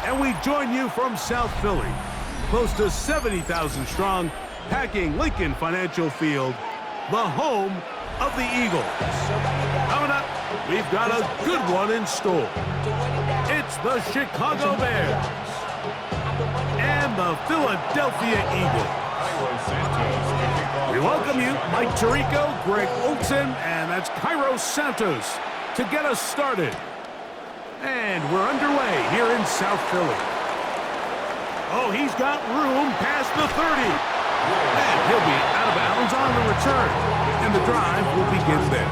And we join you from South Philly, close to 70,000 strong, packing Lincoln Financial Field, the home of the Eagles. Coming up, we've got a good one in store. It's the Chicago Bears and the Philadelphia Eagles. We welcome you, Mike Tirico, Greg Olson, and that's Cairo Santos to get us started. And we're underway here in South Philly. Oh, he's got room past the 30. And he'll be out of bounds on the return. And the drive will begin there.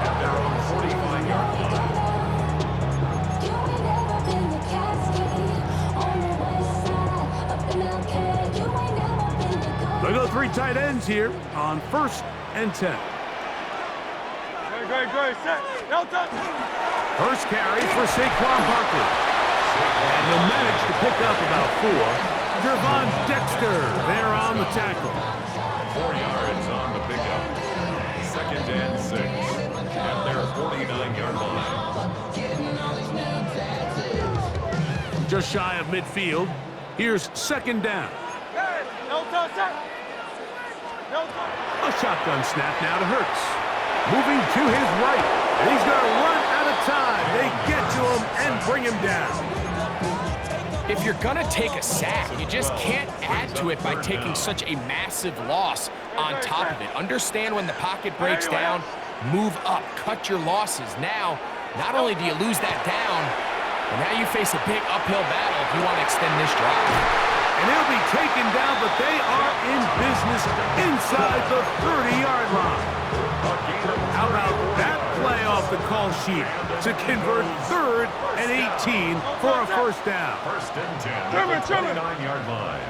At their own 45-yard line. They go three tight ends here on 1st and 10. Great, set. First carry for Saquon Barkley. And he'll manage to pick up about 4. Gervon Dexter there on the tackle. 4 yards on the pickup. 2nd and 6 at their 49-yard line. Just shy of midfield. Here's 2nd down. A shotgun snap now to Hurts. Moving to his right. And he's going to run out of time. They get to him and bring him down. If you're going to take a sack, you just can't add to it by taking such a massive loss on top of it. Understand when the pocket breaks down, move up, cut your losses. Now, not only do you lose that down, but now you face a big uphill battle if you want to extend this drive. And he'll be taken down, but they are in business inside the 30-yard line. How about that play off the call sheet to convert 3rd and 18 for a 1st down? 1st and 10 at the 29-yard line.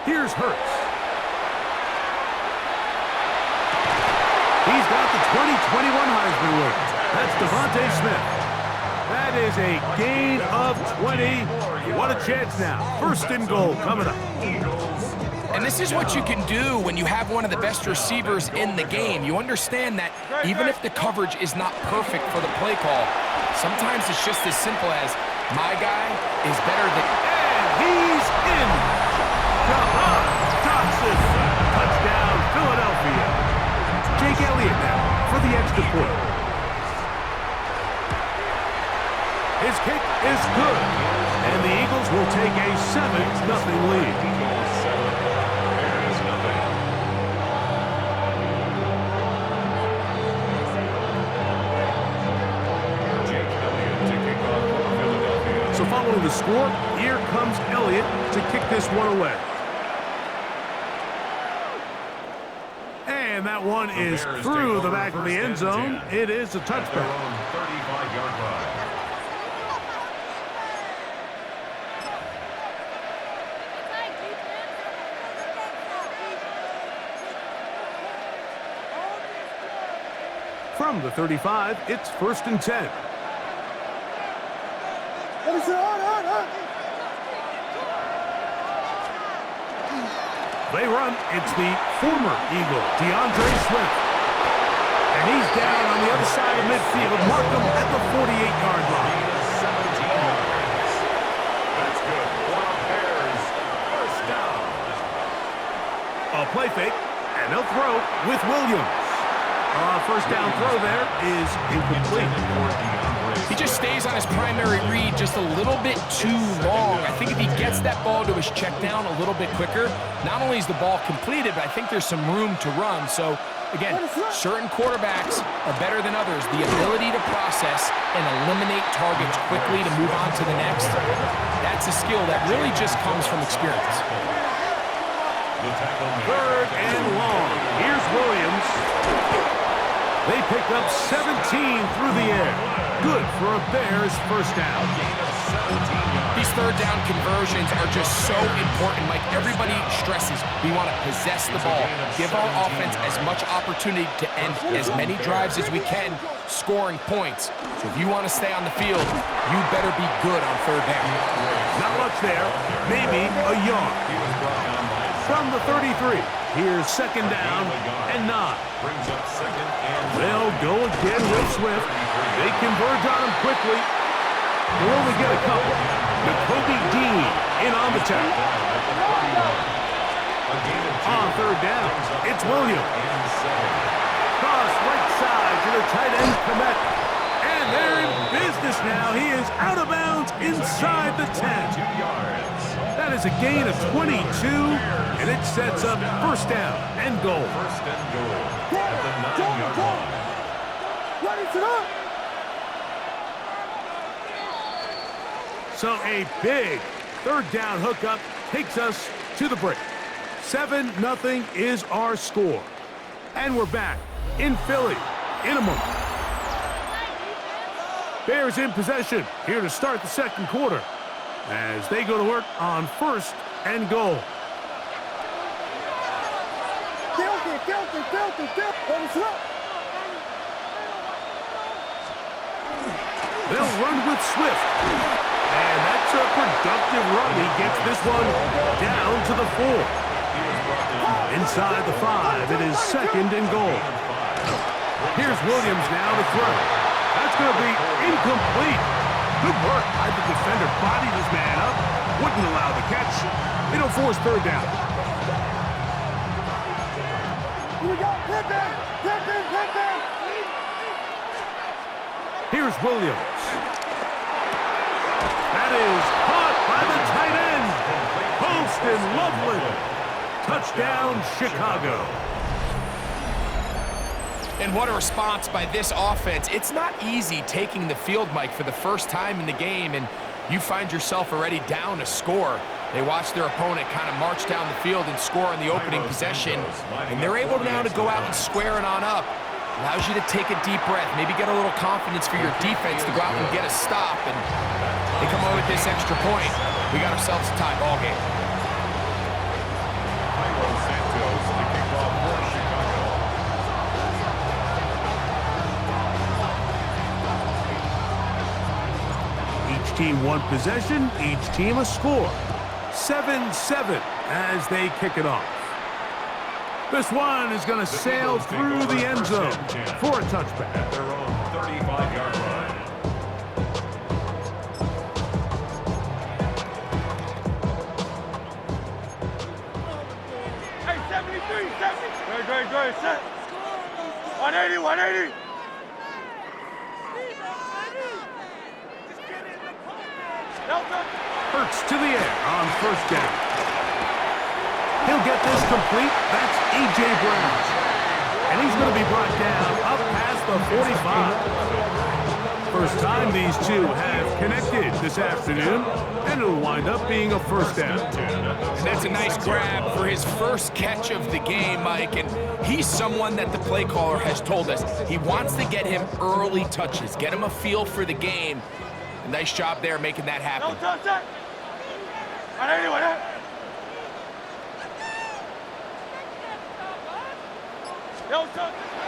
Here's Hurts. He's got the 2021 Heisman winner. That's Devontae Smith. That is a gain of 20. What a chance now. 1st and goal coming up. And this is what you can do when you have one of the best receivers in the game. You understand that even if the coverage is not perfect for the play call, sometimes it's just as simple as my guy is better than... And he's in. Jahan Dotson. Touchdown, Philadelphia. Jake Elliott now for the extra point. His kick is good, and the Eagles will take a 7-0 lead. So following the score, here comes Elliott to kick this one away. And that one is through the back of the end zone. It is a touchback. 35-yard line. From the 35, it's 1st and 10. They run. It's the former Eagle, DeAndre Swift. And he's down on the other side of midfield. Mark him at the 48-yard line. 17 yards. That's good for the Bears. 1st down. A play fake, and they'll throw with Williams. 1st down throw there is incomplete. He just stays on his primary read just a little bit too long. I think if he gets that ball to his check down a little bit quicker, not only is the ball completed, but I think there's some room to run. So, again, certain quarterbacks are better than others. The ability to process and eliminate targets quickly to move on to the next, that's a skill that really just comes from experience. 3rd and long. Here's Williams. They pick up 17 through the air. Good for a Bears 1st down. These 3rd down conversions are just so important. Like everybody stresses, we want to possess the ball, give our offense as much opportunity to end as many drives as we can, scoring points. So if you want to stay on the field, you better be good on 3rd down. Not much there. Maybe a yard. From the 33, Here's second down and 9. Brings up second and They'll go again with Swift. They converge on him quickly. They'll only get a couple. Jacoby Dean in on the tackle. On third down, it's Williams. Cross right side to the tight end, Komet. And they're in business now. He is out of bounds inside the 10. 2 yards. That is a gain of 22, and it sets up first down and goal. First and goal at the 9-yard line. So a big third down hookup takes us to the break. 7-0 is our score. And we're back in Philly in a moment. Bears in possession here to start the second quarter as they go to work on first and goal. They'll run with Swift. And that's a productive run. He gets this one down to the 4. Inside the 5, it is second and goal. Here's Williams now to throw. That's going to be incomplete. Good work by the defender. Bodied his man up. Wouldn't allow the catch. It'll force third down. Here's Williams. That is caught by the tight end. Post and Loveland. Touchdown, Chicago. And what a response by this offense. It's not easy taking the field, Mike, for the first time in the game, and you find yourself already down a score. They watch their opponent kind of march down the field and score on the opening possession, and they're able now to go out and square it on up. Allows you to take a deep breath, maybe get a little confidence for your defense to go out and get a stop, and they come away with this extra point. We got ourselves a tie ball game. Santos to kick off for Chicago. Each team one possession, each team a score. 7-7 as they kick it off. This one is going to sail through the end zone for a touchback. At their own 35-yard line. Hey, 73, 70. Great, set. 180, 180. Hurts to the air on first down. He'll get this complete. That's A.J. Brown. And he's going to be brought down up past the 45. First time these two have connected this afternoon, and it'll wind up being a first down. And that's a nice grab for his first catch of the game, Mike. And he's someone that the play caller has told us he wants to get him early touches, get him a feel for the game. A nice job there making that happen. No touch that. 180, 180.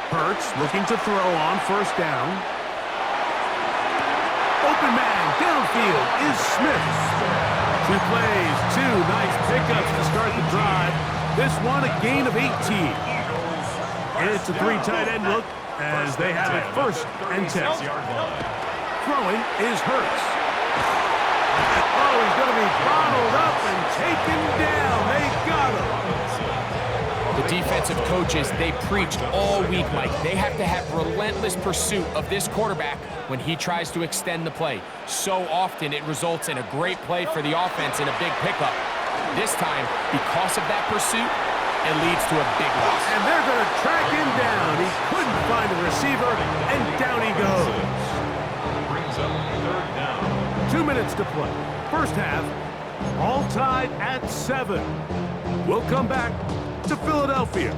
Hurts looking to throw on first down. Open man downfield is Smith. 2 plays, 2 nice pickups to start the drive. This one a gain of 18. And it's a 3 tight end look as they have it first and 10. Throwing is Hurts. Oh, he's going to be bottled up and taken down. They got him. The defensive coaches, they preached all week, Mike. They have to have relentless pursuit of this quarterback when he tries to extend the play. So often it results in a great play for the offense and a big pickup. This time, because of that pursuit, it leads to a big loss. And they're going to track him down. He couldn't find a receiver, and down he goes. Brings up third down. 2 minutes to play. First half, all tied at 7. We'll come back to Philadelphia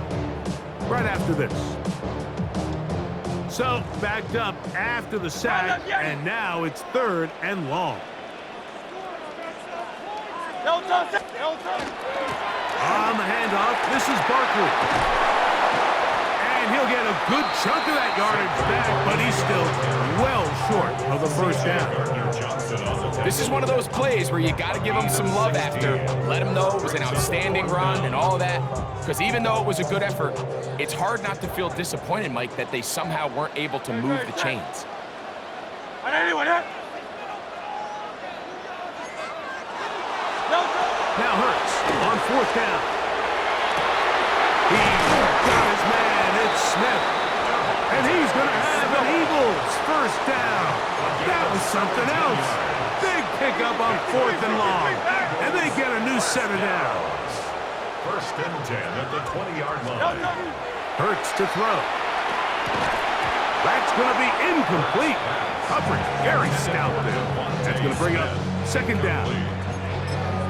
right after this. So, backed up after the sack, and now it's third and long. No touch. On the handoff, this is Barkley. And And he'll get a good chunk of that yardage back, but he's still well short of the first down. This is one of those plays where you got to give him some love after. Let him know it was an outstanding run and all of that. Because even though it was a good effort, it's hard not to feel disappointed, Mike, that they somehow weren't able to move the chains. Now Hurts on fourth down. He's got his man. It's Smith. And he's going to have an Eagles first down. That was something else. Big pickup on fourth and long. And they get a new set of downs. First and 10 at the 20-yard line. Hurts to throw. That's going to be incomplete. Coverage very stout there. That's going to bring up second down.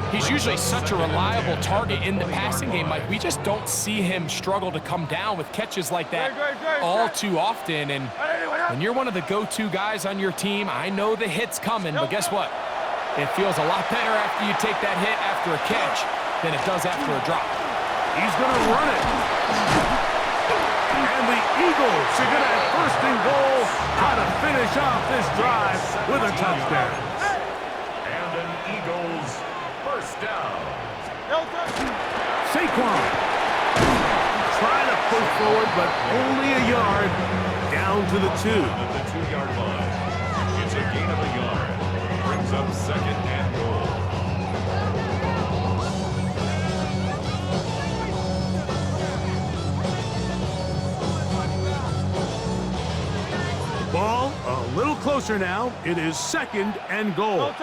He's usually such a reliable target in the passing game, Mike. We just don't see him struggle to come down with catches like that all too often. And when you're one of the go-to guys on your team, I know the hit's coming, but guess what? It feels a lot better after you take that hit after a catch than it does after a drop. He's going to run it. And the Eagles are going to have first and goal, try to finish off this drive with a touchdown. And an Eagles first down. Saquon trying to push forward, but only a yard down to the 2. At the 2-yard line. It's a gain of a yard. Brings up second and goal. Ball a little closer now. It is second and goal.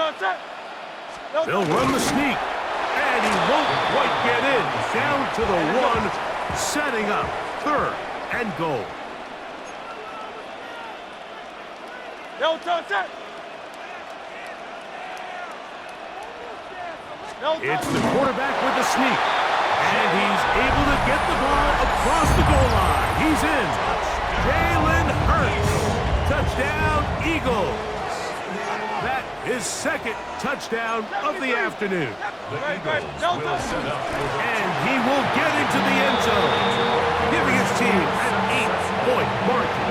They'll run the sneak, and he won't quite get in. Down to the 1, setting up third and goal. It's the quarterback with the sneak, and he's able to get the ball across the goal line. He's in. Jalen Hurts. Touchdown, Eagles. That is second touchdown of the afternoon. And he will get into the end zone, giving his team an 8-point margin.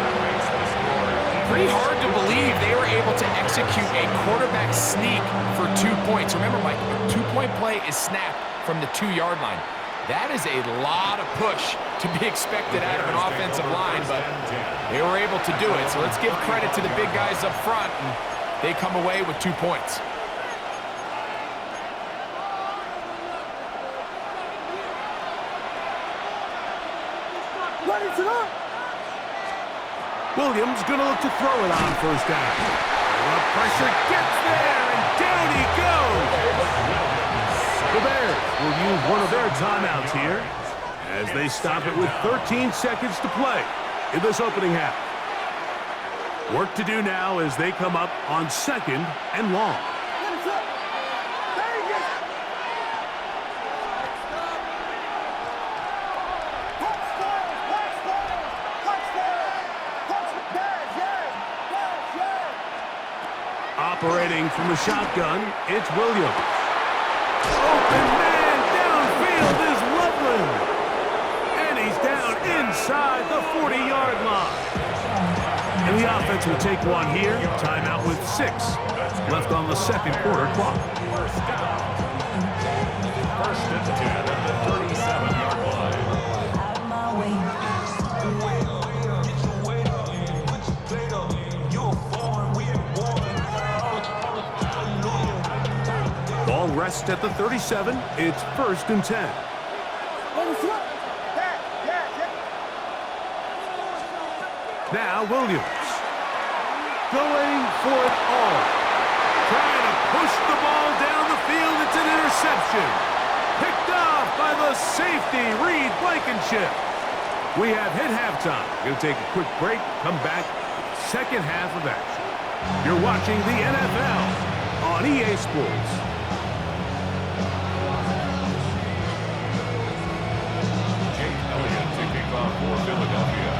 Pretty hard to believe they were able to execute a quarterback sneak for 2 points. Remember, Mike, a 2-point play is snapped from the 2-yard line. That is a lot of push to be expected out of an offensive line, but they were able to do it. So let's give credit to the big guys up front, and they come away with 2 points. Williams going to look to throw it on first down. The pressure gets there, and down he goes. The Bears will use one of their timeouts here as they stop it with 13 seconds to play in this opening half. Work to do now as they come up on second and long. Operating from the shotgun, it's Williams. Open man downfield is Loveland. And he's down inside the 40-yard line. And the offense will take one here. Timeout with 6 left on the second quarter clock. First down. First and 10 at the 37-yard line. Ball rests at the 37. It's first and 10. Now Williams going for it all. Trying to push the ball down the field. It's an interception. Picked off by the safety, Reed Blankenship. We have hit halftime. Going to take a quick break. Come back. Second half of action. You're watching the NFL on EA Sports. For Philadelphia.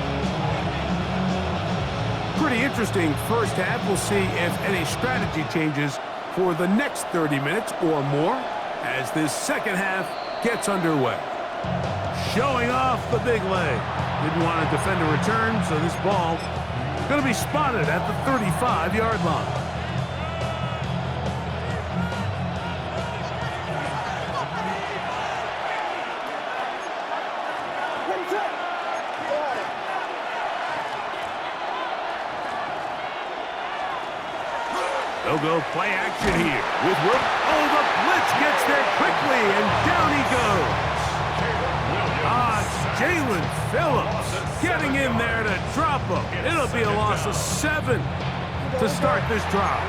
Pretty interesting first half. We'll see if any strategy changes for the next 30 minutes or more as this second half gets underway. showing off the big leg. Didn't want to defend a return, so this ball is going to be spotted at the 35-yard line. They'll go play action here with Will. Oh, the blitz gets there quickly, and down he goes. It's Jalen Phillips getting in there to drop him. It'll be a loss of 7 to start this drive.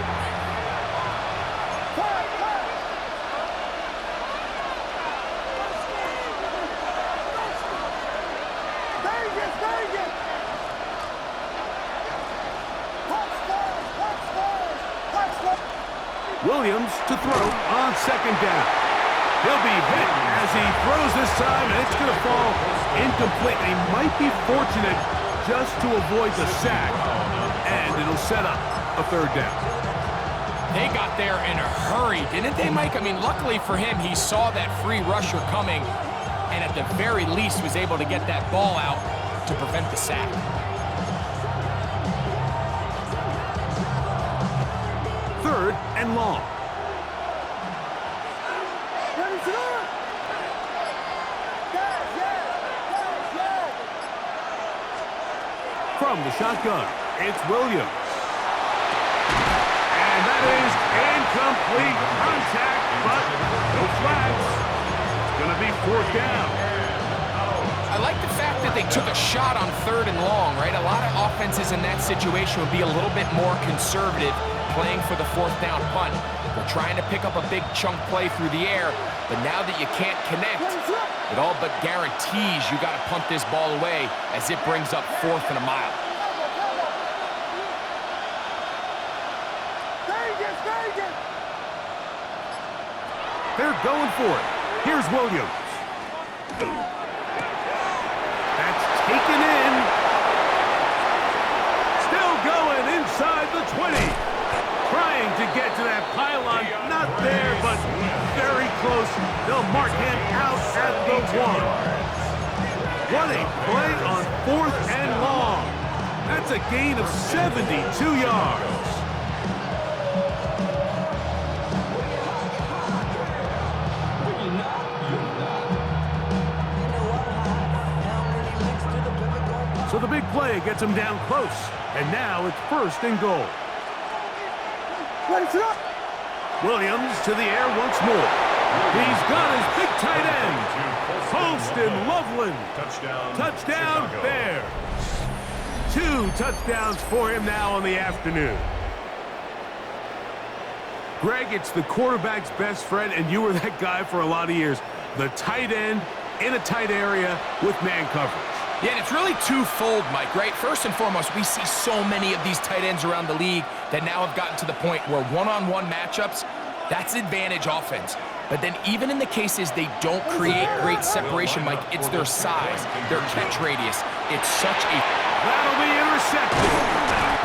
Williams to throw on second down. He'll be hit as he throws this time, and it's going to fall incomplete. He might be fortunate just to avoid the sack, and it'll set up a third down. They got there in a hurry, didn't they, Mike? I mean, luckily for him, he saw that free rusher coming, and at the very least was able to get that ball out to prevent the sack. Third and long. From the shotgun, it's Williams. And that is incomplete contact, but no flags. It's going to be fourth down. I like the fact that they took a shot on third and long, right? A lot of offenses in that situation would be a little bit more conservative, playing for the fourth down punt. They're trying to pick up a big chunk play through the air, but now that you can't connect, it all but guarantees you got to punt this ball away as it brings up 4th and a mile. They're going for it. Here's Williams. That's taken in. Still going inside the 20. Trying to get to that pylon. Not there, but very close. They'll mark him out at the 1. What a play on 4th and long. That's a gain of 72 yards. So the big play gets him down close. And now it's 1st and goal. Williams to the air once more. He's got his big tight end. Poston Loveland. Touchdown Bears. 2 touchdowns for him now on the afternoon. Greg, it's the quarterback's best friend, and you were that guy for a lot of years. The tight end in a tight area with man coverage. Yeah, and it's really twofold, Mike, right? First and foremost, we see so many of these tight ends around the league that now have gotten to the point where one-on-one matchups, that's advantage offense. But then even in the cases they don't create great separation, Mike, it's their size, their catch radius. It's such a... That'll be intercepted.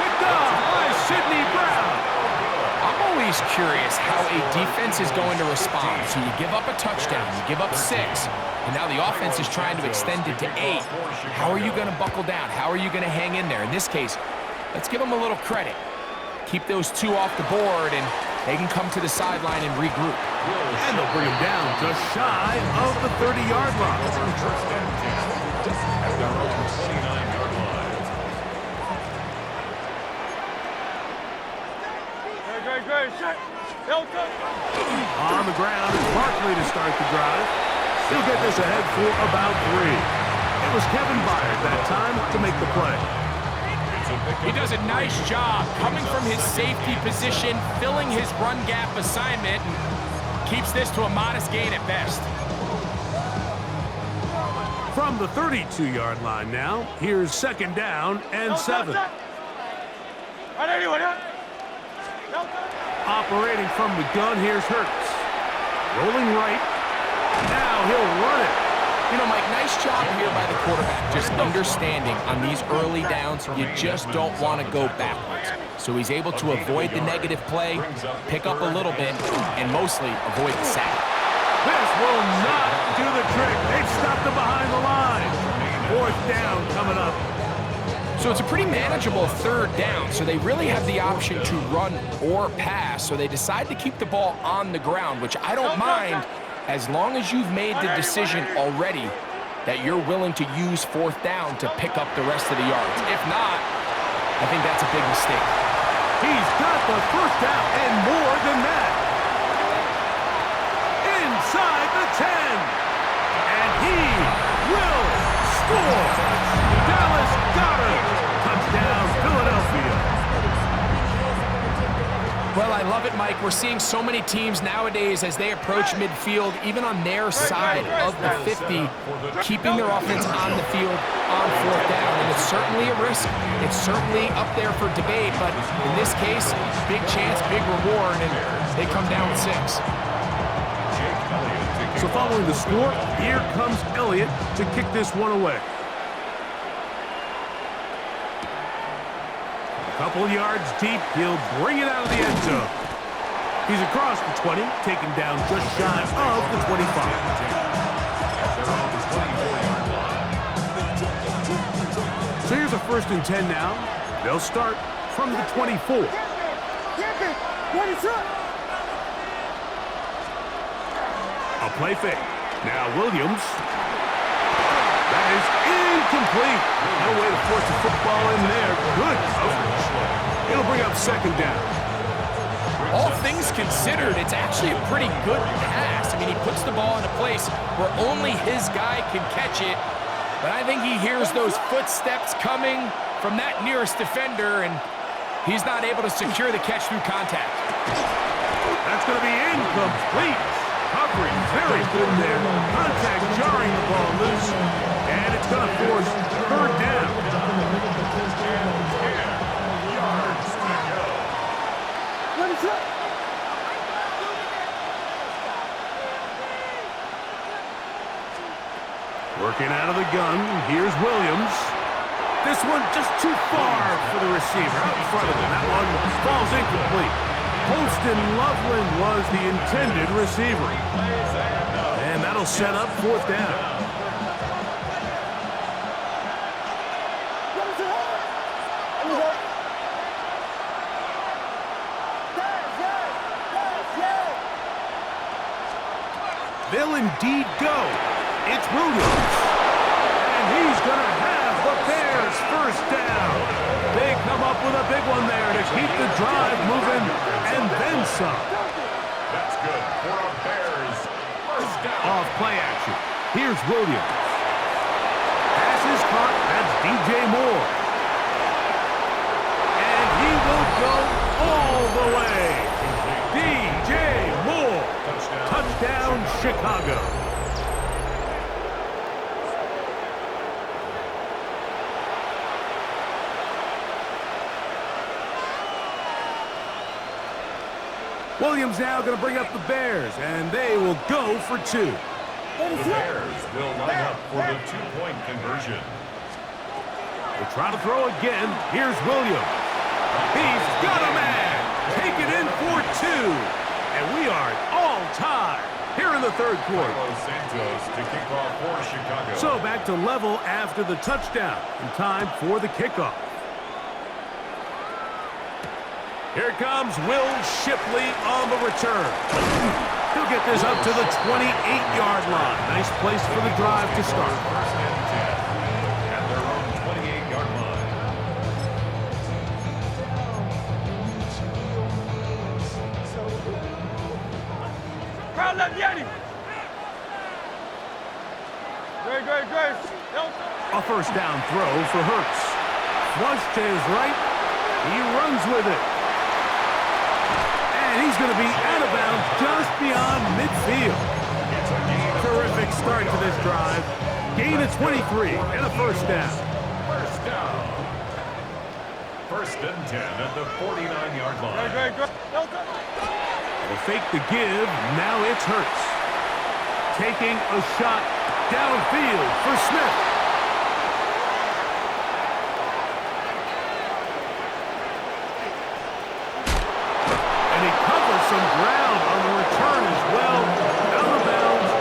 Picked off by Sidney Brown. I'm always curious how a defense is going to respond. So you give up a touchdown, you give up 6, and now the offense is trying to extend it to 8. How are you going to buckle down? How are you going to hang in there? In this case, let's give them a little credit. Keep those 2 off the board, and they can come to the sideline and regroup. And they'll bring him down just shy of the 30-yard line. At their own 29-yard line. Great, shut. On the ground is Barkley to start the drive. He'll get this ahead for about 3. It was Kevin Byard that time to make the play. He does a nice job coming from his safety position, filling his run gap assignment, and keeps this to a modest gain at best. From the 32-yard line now, here's 2nd down and 7. Operating from the gun, here's Hurts. Rolling right. Now he'll run it. You know, Mike, nice job here by the quarterback, just understanding on these early downs, you just don't want to go backwards. So he's able to avoid the negative play, pick up a little bit, and mostly avoid the sack. This will not do the trick. They've stopped him behind the line. Fourth down coming up. So it's a pretty manageable third down, so they really have the option to run or pass, so they decide to keep the ball on the ground, which I don't mind as long as you've made the decision already that you're willing to use fourth down to pick up the rest of the yards. If not, I think that's a big mistake. He's got the first down and more than that. Inside the 10. And he will score. Dallas Goedert. Touchdown, Philadelphia. Well, I love it, Mike. We're seeing so many teams nowadays as they approach midfield, even on their side of the 50, keeping their offense on the field on fourth down. And it's certainly a risk. It's certainly up there for debate, but in this case, big chance, big reward, and they come down with 6. So following the score, here comes Elliott to kick this one away. Couple yards deep, he'll bring it out of the end zone. He's across the 20, taken down just shy of the 25. So here's a 1st and 10 now. They'll start from the 24. A play fake. Now Williams. That is incomplete. No way to force the football in there. Good coverage. It'll bring up 2nd down. All things considered, it's actually a pretty good pass. I mean, he puts the ball in a place where only his guy can catch it. But I think he hears those footsteps coming from that nearest defender, and he's not able to secure the catch through contact. That's going to be incomplete. Coverage very good there. Contact jarring the ball loose. And it's going to force 3rd down. Working out of the gun. Here's Williams. This one just too far for the receiver. Out in front of him. That one falls incomplete. Holston Loveland was the intended receiver. And that'll set up 4th down. They'll indeed go. It's Williams. And he's going to have the Bears 1st down. They come up with a big one there to keep the drive moving and then some. That's good for our Bears. 1st down. Off play action. Here's Williams. Pass is caught. That's DJ Moore. And he will go all the way. DJ Moore. Touchdown, Chicago. Williams now going to bring up the Bears, and they will go for 2. The Bears will line up for the 2-point conversion. They'll try to throw again. Here's Williams. He's got a man. Take it in for 2. And we are all tied here in the 3rd quarter. Santos to kick off for Chicago. So back to level after the touchdown. And time for the kickoff. Here comes Will Shipley on the return. He'll get this up to the 28-yard line. Nice place for the drive to start. 1st and 10 at their own 28-yard line. Crowd left Yeti. Great. A 1st down throw for Hurts. Flush to his right. He runs with it. And he's going to be out of bounds just beyond midfield. Terrific start to this drive. Gain of 23 and a 1st down. 1st down. 1st and 10 at the 49-yard line. Will fake the give. Now it's Hurts. Taking a shot downfield for Smith. And he covers some ground on the return as well. Out of bounds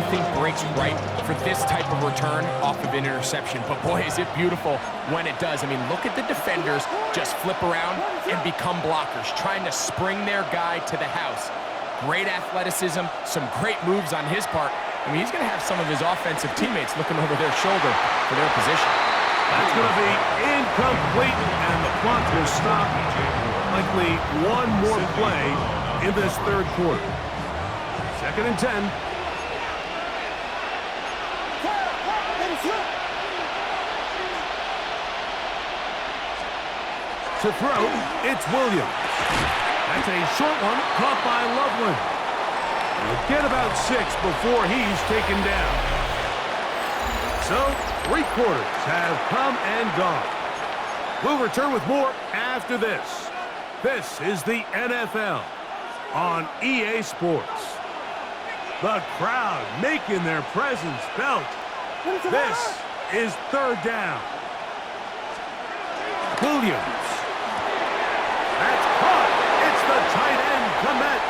everything breaks right for this type of return off of an interception. But boy, is it beautiful when it does. I mean, look at the defenders just flip around and become blockers, trying to spring their guy to the house. Great athleticism, some great moves on his part. I mean, he's going to have some of his offensive teammates looking over their shoulder for their position. That's going to be incomplete, and the clock will stop. Likely one more play in this third quarter. 2nd and 10. To throw, it's Williams. That's a short one, caught by Loveland. He'll get about 6 before he's taken down. So, 3 quarters have come and gone. We'll return with more after this. This is the NFL on EA Sports. The crowd making their presence felt. This is 3rd down. Williams. That's caught. It's the tight end, Komet.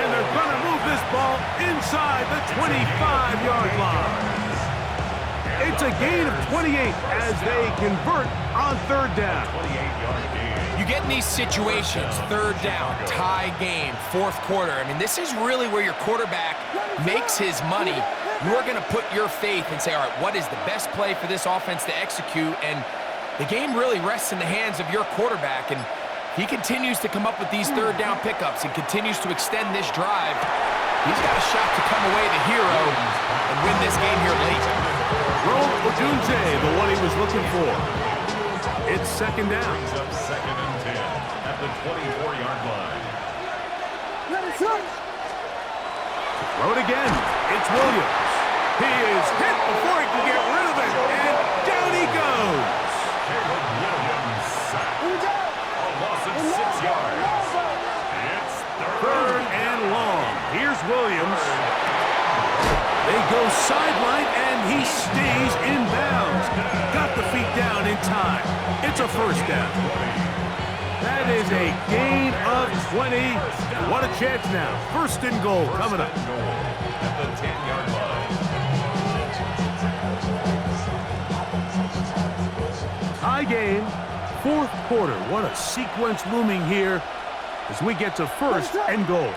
And they're going to move this ball inside the 25-yard line. It's a gain of 28 as they convert on 3rd down. You get in these situations, 3rd down, tie game, 4th quarter. I mean, this is really where your quarterback makes his money. You're going to put your faith and say, all right, what is the best play for this offense to execute? And the game really rests in the hands of your quarterback. And he continues to come up with these 3rd down pickups and continues to extend this drive. He's got a shot to come away the hero and win this game here late. Rome Odunze, the one he was looking for. It's 2nd down. Brings up 2nd and 10 at the 24-yard line. Throw it again. It's Williams. He is hit before he can get rid of it, and down he goes. Caleb Williams sacked. A loss of 6 yards. It's 3rd and long. Here's Williams. They go sideline, and he stays in bounds. Got the feet down in time. It's a 1st down. That is a gain of 20. What a chance now. 1st and goal coming up. At the 10-yard line. Tie game, 4th quarter. What a sequence looming here as we get to 1st and goal.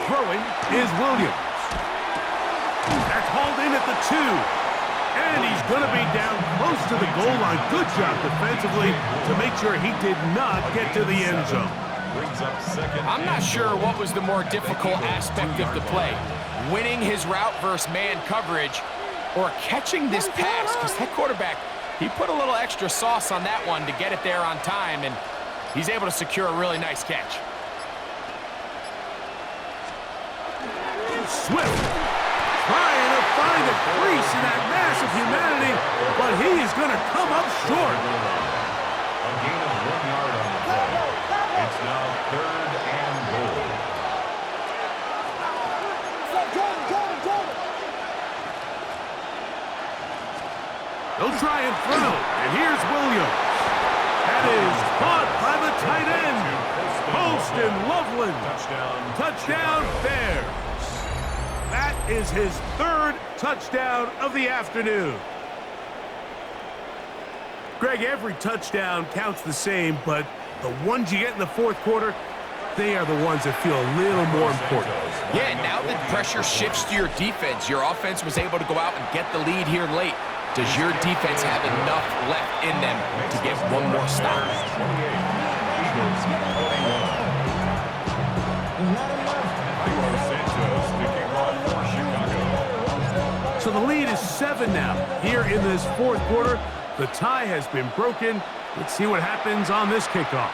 Throwing is Williams. That's hauled in at the 2. And he's going to be down close to the goal line. Good job defensively to make sure he did not get to the end zone. Brings up 2nd. I'm not sure what was the more difficult aspect of the play. Winning his route versus man coverage or catching this pass, because that quarterback, he put a little extra sauce on that one to get it there on time, and he's able to secure a really nice catch. Swift trying to find a crease in that mass of humanity, but he is going to come up short. A gain of 1 yard on the play. It's now 3rd and goal. They'll try and throw, and here's Williams. That is caught by the tight end. Post and Loveland. Touchdown Bears. That is his 3rd touchdown of the afternoon. Greg, every touchdown counts the same, but the ones you get in the 4th quarter, they are the ones that feel a little more important. Yeah, now the pressure shifts to your defense. Your offense was able to go out and get the lead here late. Does your defense have enough left in them to get one more stop? So the lead is 7 now. Here in this 4th quarter, the tie has been broken. Let's see what happens on this kickoff.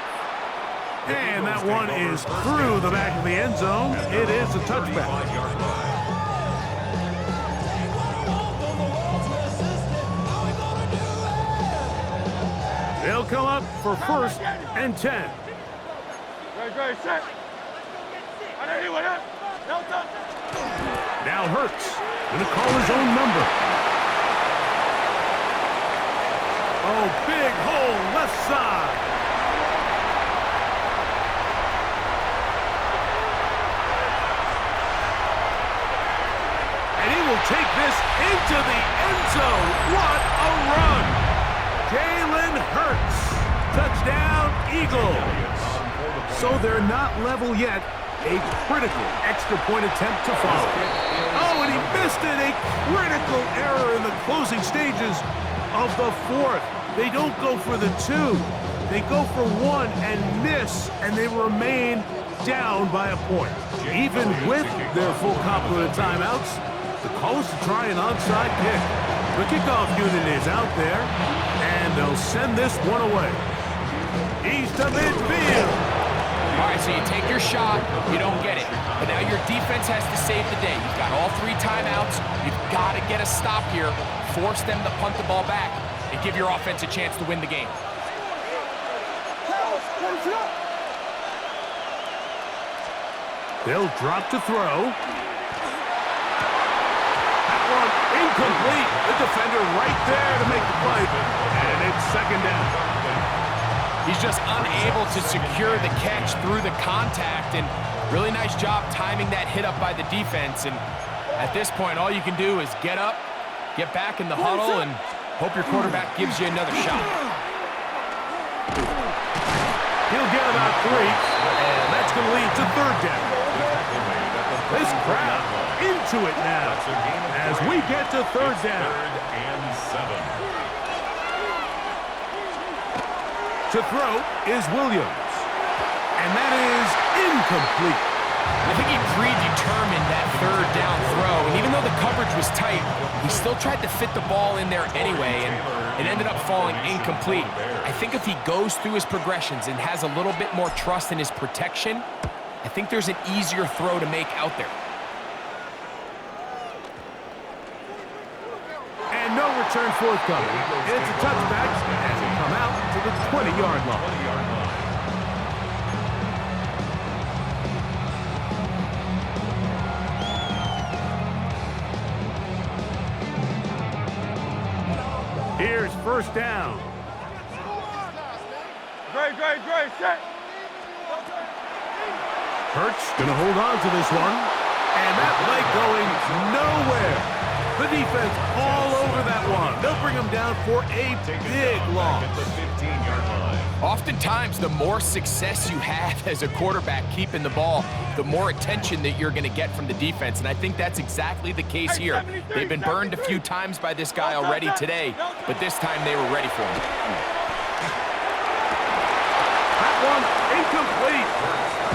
And that one is through the back of the end zone. It is a touchback. They'll come up for 1st and 10. Great, set. Now Hurts going to call his own number. Oh, big hole left side. take this into the end zone. What a run! Jalen Hurts. Touchdown, Eagles. So they're not level yet. A critical extra point attempt to follow. Oh, and he missed it. A critical error in the closing stages of the fourth. They don't go for the two. They go for one and miss, and they remain down by a point. Even with their full complement of timeouts, the call is to try an onside kick. The kickoff unit is out there, and they'll send this one away. He's to midfield. All right, so you take your shot, you don't get it. But now your defense has to save the day. You've got all 3 timeouts. You've got to get a stop here, force them to punt the ball back, and give your offense a chance to win the game. They'll drop to throw. That one incomplete. The defender right there to make the play. And it's second down. He's just unable to secure the catch through the contact, and really nice job timing that hit up by the defense. And at this point, all you can do is get up, get back in the huddle, and hope your quarterback gives you another shot. He'll get about 3, and that's going to lead to third down. This crowd into it now as we get to third down. And 7. To throw is Williams. And that is incomplete. I think he predetermined that third down throw, and even though the coverage was tight, he still tried to fit the ball in there anyway, and it ended up falling incomplete. I think if he goes through his progressions and has a little bit more trust in his protection, I think there's an easier throw to make out there. And no return forthcoming. It's a touchback as it come out to the 20-yard line. Here's first down. Great, set. Hurts gonna hold on to this one. And that play going nowhere. The defense all over that one. They'll bring him down for a big loss. At the 15-yard line. Oftentimes, the more success you have as a quarterback keeping the ball, the more attention that you're going to get from the defense, and I think that's exactly the case here. They've been burned a few times by this guy already today, but this time they were ready for him. That one incomplete.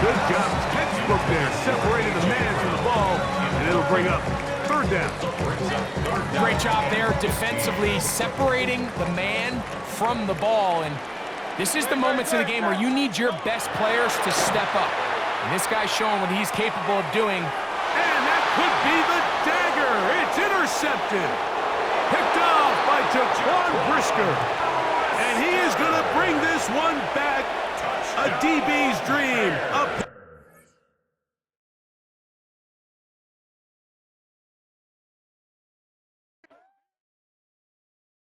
Good job. Textbook there. Separated the man from the ball, and it'll bring up third down. Great job there defensively, separating the man from the ball. And this is the moments of the game where you need your best players to step up. And this guy's showing what he's capable of doing. And that could be the dagger. It's intercepted. Picked off by Jaquan Brisker. And he is going to bring this one back. A DB's dream.